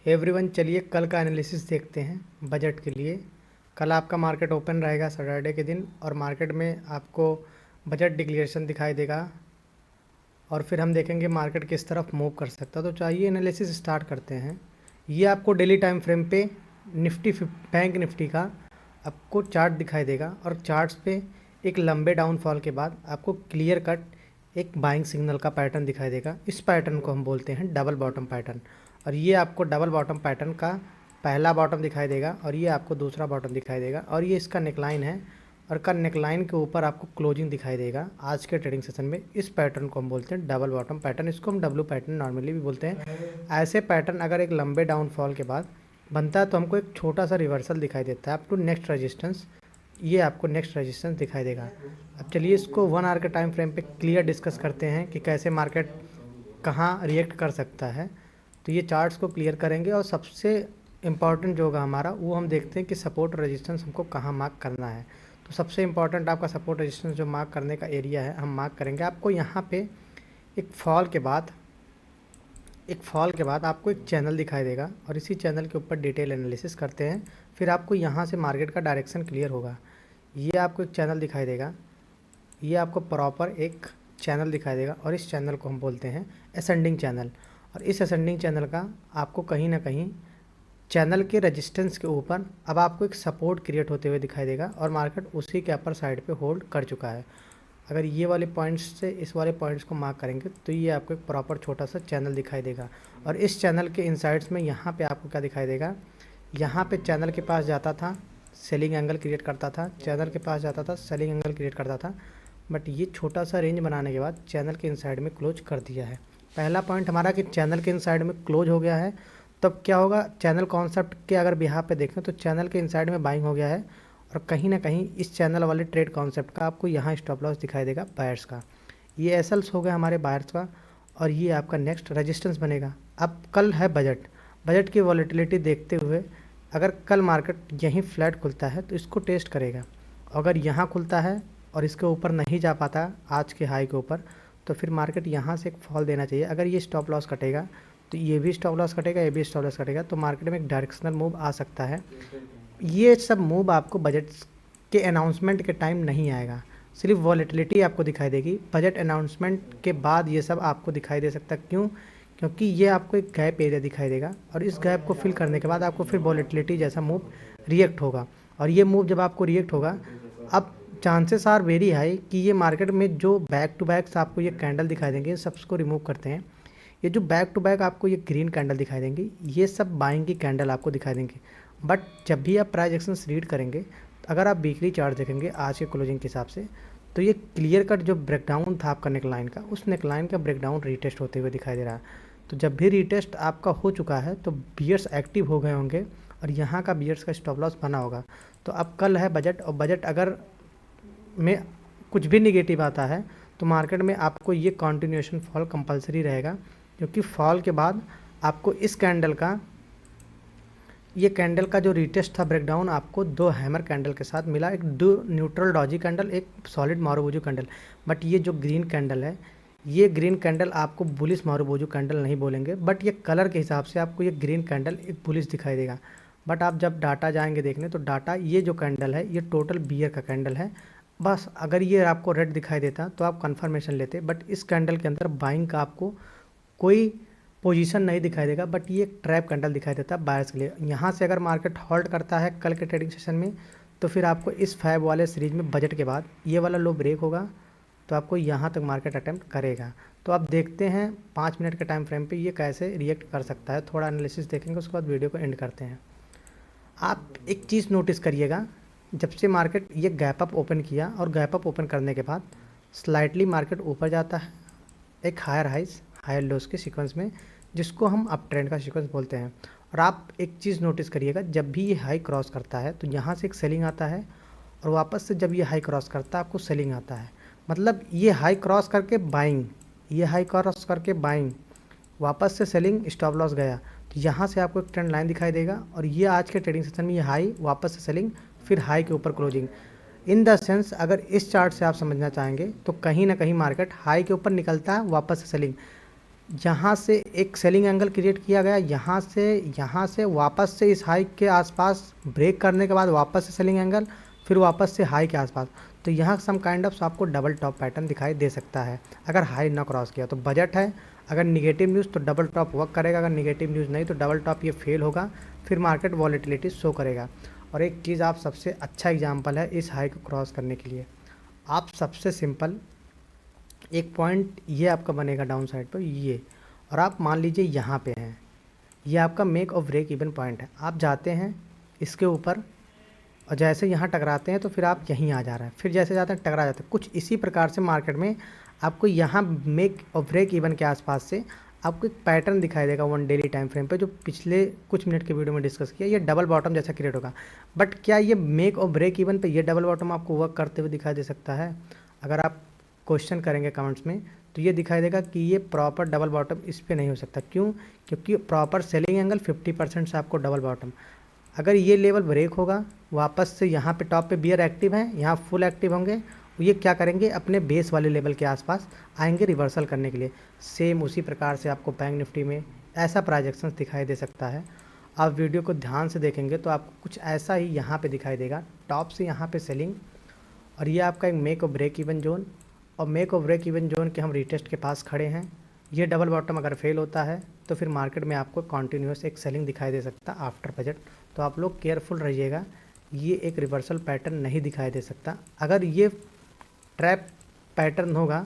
Everyone, चलिए कल का एनालिसिस देखते हैं बजट के लिए। कल आपका मार्केट ओपन रहेगा सैटरडे के दिन और मार्केट में आपको बजट डिक्लेरेशन दिखाई देगा और फिर हम देखेंगे मार्केट किस तरफ मूव कर सकता है। तो चाहिए एनालिसिस स्टार्ट करते हैं। ये आपको डेली टाइम फ्रेम पे बैंक निफ्टी का आपको चार्ट दिखाई देगा और चार्ट्स पे एक लंबे डाउनफॉल के बाद आपको क्लियर कट एक बाइंग सिग्नल का पैटर्न दिखाई देगा। इस पैटर्न को हम बोलते हैं डबल बॉटम पैटर्न। और ये आपको डबल बॉटम पैटर्न का पहला बॉटम दिखाई देगा और ये आपको दूसरा बॉटम दिखाई देगा और ये इसका नेकलाइन है और का नेकलाइन के ऊपर आपको क्लोजिंग दिखाई देगा आज के ट्रेडिंग सेशन में। इस पैटर्न को हम बोलते हैं डबल बॉटम पैटर्न। इसको हम डब्ल्यू पैटर्न नॉर्मली भी बोलते हैं। ऐसे पैटर्न अगर एक लंबे डाउनफॉल के बाद बनता है तो हमको एक छोटा सा रिवर्सल दिखाई देता है अप टू नेक्स्ट रेजिस्टेंस। ये आपको नेक्स्ट रेजिस्टेंस दिखाई देगा। अब चलिए इसको 1 आवर के टाइम फ्रेम पे क्लियर डिस्कस करते हैं कि कैसे मार्केट कहाँ रिएक्ट कर सकता है। तो ये चार्ट्स को क्लियर करेंगे और सबसे इम्पॉर्टेंट जो होगा हमारा वो हम देखते हैं कि सपोर्ट और रेजिस्टेंस हमको कहाँ मार्क करना है। तो सबसे इम्पॉर्टेंट आपका सपोर्ट रेजिस्टेंस जो मार्क करने का एरिया है हम मार्क करेंगे। आपको यहाँ पे एक फॉल के बाद आपको एक चैनल दिखाई देगा और इसी चैनल के ऊपर डिटेल एनालिसिस करते हैं। फिर आपको यहाँ से मार्केट का डायरेक्शन क्लियर होगा। ये आपको एक चैनल दिखाई देगा, ये आपको प्रॉपर एक चैनल दिखाई देगा और इस चैनल को हम बोलते हैं असेंडिंग चैनल। और इस असेंडिंग चैनल का आपको कहीं ना कहीं चैनल के रेजिस्टेंस के ऊपर अब आपको एक सपोर्ट क्रिएट होते हुए दिखाई देगा और मार्केट उसी के अपर साइड पे होल्ड कर चुका है। अगर ये वाले पॉइंट्स से इस वाले पॉइंट्स को मार्क करेंगे तो ये आपको एक प्रॉपर छोटा सा चैनल दिखाई देगा। और इस चैनल के इनसाइड्स में यहाँ पे आपको क्या दिखाई देगा, यहाँ पे चैनल के पास जाता था सेलिंग एंगल क्रिएट करता था, चैनल के पास जाता था सेलिंग एंगल क्रिएट करता था, बट ये छोटा सा रेंज बनाने के बाद चैनल के इनसाइड में क्लोज कर दिया है। पहला पॉइंट हमारा कि चैनल के इनसाइड में क्लोज हो गया है। तब क्या होगा, चैनल कॉन्सेप्ट के अगर बिहाफ पे देखें तो चैनल के इनसाइड में बाइंग हो गया है और कहीं ना कहीं इस चैनल वाले ट्रेड कॉन्सेप्ट का आपको यहाँ स्टॉप लॉस दिखाई देगा बायर्स का। ये एसएल्स हो गया हमारे बायर्स का और ये आपका नेक्स्ट रेजिस्टेंस बनेगा। अब कल है बजट की वॉलेटिलिटी देखते हुए अगर कल मार्केट यहीं फ्लैट खुलता है तो इसको टेस्ट करेगा। अगर यहाँ खुलता है और इसके ऊपर नहीं जा पाता आज के हाई के ऊपर तो फिर मार्केट यहाँ से एक फॉल देना चाहिए। अगर ये स्टॉप लॉस कटेगा तो ये भी स्टॉप लॉस कटेगा, ये भी स्टॉप लॉस कटेगा, तो मार्केट में एक डायरेक्शनल मूव आ सकता है। ये सब मूव आपको बजट के अनाउंसमेंट के टाइम नहीं आएगा, सिर्फ वॉलेटिलिटी आपको दिखाई देगी। बजट अनाउंसमेंट के बाद ये सब आपको दिखाई दे सकता है। क्यों? क्योंकि ये आपको एक गैप एरिया दिखाई देगा और इस गैप को फिल करने के बाद आपको फिर वॉलेटिलिटी जैसा मूव रिएक्ट होगा। और ये मूव जब आपको रिएक्ट होगा, अब चांसेस आर वेरी हाई कि ये मार्केट में जो बैक टू बैक्स आपको ये कैंडल दिखाई देंगे, सबको रिमूव करते हैं। ये जो बैक टू बैक आपको ये ग्रीन कैंडल दिखाई देंगी, ये सब बाइंग की कैंडल आपको दिखाई देंगे। बट जब भी आप प्राइस एक्शंस रीड करेंगे, अगर आप वीकली चार्ट देखेंगे आज के क्लोजिंग के हिसाब से, तो ये क्लियर कट जो ब्रेकडाउन था आपका नेकलाइन का, उस नेकलाइन का ब्रेकडाउन रीटेस्ट होते हुए दिखाई दे रहा है। तो जब भी रीटेस्ट आपका हो चुका है तो बियर्स एक्टिव हो गए होंगे और यहाँ का बियर्स का स्टॉप लॉस बना होगा। तो अब कल है बजट और बजट अगर में कुछ भी निगेटिव आता है तो मार्केट में आपको ये कंटिन्यूएशन फॉल कंपलसरी रहेगा, क्योंकि फॉल के बाद आपको इस कैंडल का ये कैंडल का जो रिटेस्ट था ब्रेकडाउन आपको 2 हैमर कैंडल के साथ मिला, एक 2 न्यूट्रल डॉजी कैंडल, एक सॉलिड मारुबोजू कैंडल। बट ये जो ग्रीन कैंडल है, ये ग्रीन कैंडल आपको बुलिश मारुबोजू कैंडल नहीं बोलेंगे, बट ये कलर के हिसाब से आपको ये ग्रीन कैंडल एक बुलिश दिखाई देगा। बट आप जब डाटा जाएंगे देखने तो डाटा ये जो कैंडल है ये टोटल बियर का कैंडल है। बस अगर ये आपको रेड दिखाई देता तो आप कन्फर्मेशन लेते, बट इस कैंडल के अंदर बाइंग का आपको कोई पोजीशन नहीं दिखाई देगा, बट ये एक ट्रैप कैंडल दिखाई देता है बायर्स के लिए। यहाँ से अगर मार्केट होल्ड करता है कल के ट्रेडिंग सेशन में तो फिर आपको इस फैब वाले सीरीज में बजट के बाद ये वाला लो ब्रेक होगा तो आपको यहाँ तक मार्केट अटेम्प्ट करेगा। तो आप देखते हैं 5 मिनट के टाइम फ्रेम पे ये कैसे रिएक्ट कर सकता है। थोड़ा एनालिसिस देखेंगे उसके बाद वीडियो को एंड करते हैं। आप एक चीज़ नोटिस करिएगा, जब से मार्केट ये गैप अप ओपन किया और गैप अप ओपन करने के बाद स्लाइटली मार्केट ऊपर जाता है एक हायर हाइज हायर लोस के सीक्वेंस में, जिसको हम अप ट्रेंड का सीक्वेंस बोलते हैं। और आप एक चीज़ नोटिस करिएगा, जब भी ये हाई क्रॉस करता है तो यहाँ से एक सेलिंग आता है और वापस से जब ये हाई क्रॉस करता है आपको सेलिंग आता है। मतलब ये हाई क्रॉस करके बाइंग, ये हाई क्रॉस करके बाइंग, वापस से सेलिंग, स्टॉप लॉस गया, तो यहाँ से आपको एक ट्रेंड लाइन दिखाई देगा। और ये आज के ट्रेडिंग सेशन में ये हाई, वापस से सेलिंग, फिर हाई के ऊपर क्लोजिंग। इन द सेंस अगर इस चार्ट से आप समझना चाहेंगे तो कहीं ना कहीं मार्केट हाई के ऊपर निकलता है, वापस से सेलिंग, यहाँ से एक सेलिंग एंगल क्रिएट किया गया, यहाँ से वापस से इस हाई के आसपास ब्रेक करने के बाद वापस से सेलिंग एंगल, फिर वापस से हाई के आसपास। तो यहाँ सम काइंड ऑफ आपको डबल टॉप पैटर्न दिखाई दे सकता है अगर हाई ना क्रॉस किया तो। बजट है, अगर निगेटिव न्यूज़ तो डबल टॉप वर्क करेगा, अगर निगेटिव न्यूज़ नहीं तो डबल टॉप ये फेल होगा, फिर मार्केट वॉलेटिलिटी शो करेगा। और एक चीज़ आप सबसे अच्छा एग्जाम्पल है इस हाई को क्रॉस करने के लिए, आप सबसे सिंपल एक पॉइंट ये आपका बनेगा डाउन साइड पर ये, और आप मान लीजिए यहाँ पे हैं, ये आपका मेक और ब्रेक इवन पॉइंट है। आप जाते हैं इसके ऊपर और जैसे यहाँ टकराते हैं तो फिर आप यहीं आ जा रहे हैं, फिर जैसे जाते हैं टकरा जाते हैं। कुछ इसी प्रकार से मार्केट में आपको यहाँ मेक और ब्रेक इवन के आसपास से आपको एक पैटर्न दिखाई देगा 1 डेली टाइम फ्रेम पे, जो पिछले कुछ मिनट के वीडियो में डिस्कस किया। ये डबल बॉटम जैसा क्रिएट होगा, बट क्या ये मेक और ब्रेक इवन पे ये डबल बॉटम आपको वर्क करते हुए दिखाई दे सकता है? अगर आप क्वेश्चन करेंगे कमेंट्स में तो ये दिखाई देगा कि ये प्रॉपर डबल बॉटम इस पर नहीं हो सकता। क्यों? क्योंकि प्रॉपर सेलिंग एंगल 50% से आपको डबल बॉटम। अगर ये लेवल ब्रेक होगा, वापस से यहाँ पे टॉप पे बियर एक्टिव हैं, यहाँ फुल एक्टिव होंगे, ये क्या करेंगे अपने बेस वाले लेवल के आसपास आएंगे रिवर्सल करने के लिए। सेम उसी प्रकार से आपको बैंक निफ्टी में ऐसा प्रोजेक्शंस दिखाई दे सकता है। आप वीडियो को ध्यान से देखेंगे तो आपको कुछ ऐसा ही यहाँ पे दिखाई देगा, टॉप से यहाँ पे सेलिंग, और ये आपका एक मेक और ब्रेक इवन जोन, और मेक और ब्रेक इवन जोन के हम रिटेस्ट के पास खड़े हैं। ये डबल बॉटम अगर फेल होता है तो फिर मार्केट में आपको कॉन्टीन्यूस एक सेलिंग दिखाई दे सकता है आफ्टर बजट। तो आप लोग केयरफुल रहिएगा, ये एक रिवर्सल पैटर्न नहीं दिखाई दे सकता। अगर ये ट्रैप पैटर्न होगा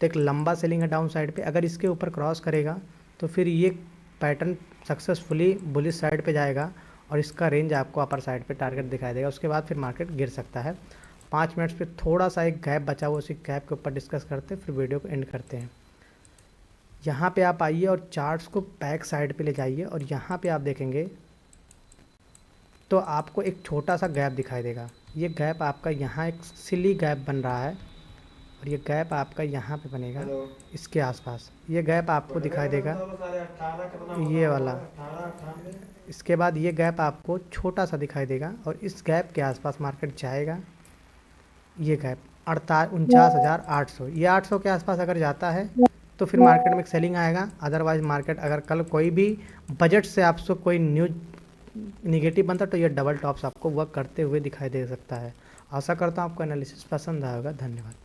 तो एक लंबा सेलिंग है डाउन साइड पे, अगर इसके ऊपर क्रॉस करेगा तो फिर ये पैटर्न सक्सेसफुली बुलिश साइड पे जाएगा और इसका रेंज आपको अपर साइड पे टारगेट दिखाई देगा। उसके बाद फिर मार्केट गिर सकता है। 5 मिनट्स पे थोड़ा सा एक गैप बचा हुआ, उसी गैप के ऊपर डिस्कस करते फिर वीडियो को एंड करते हैं। यहाँ पे आप आइए और चार्ट्स को बैक साइड पे ले जाइए, और यहाँ पे आप देखेंगे तो आपको एक छोटा सा गैप दिखाई देगा। ये गैप आपका यहाँ एक सिली गैप बन रहा है, और ये गैप आपका यहाँ पे बनेगा इसके आसपास। ये गैप आपको दिखाई देगा ये वाला, इसके बाद ये गैप आपको छोटा सा दिखाई देगा, और इस गैप के आसपास मार्केट जाएगा। ये गैप 49,800, ये 800 के आसपास अगर जाता है तो फिर मार्केट में एक सेलिंग आएगा। अदरवाइज मार्केट अगर कल कोई भी बजट से आपसे कोई न्यूज निगेटिव बनता तो ये डबल टॉप्स आपको वर्क करते हुए दिखाई दे सकता है। आशा करता हूँ आपको एनालिसिस पसंद आएगा। धन्यवाद।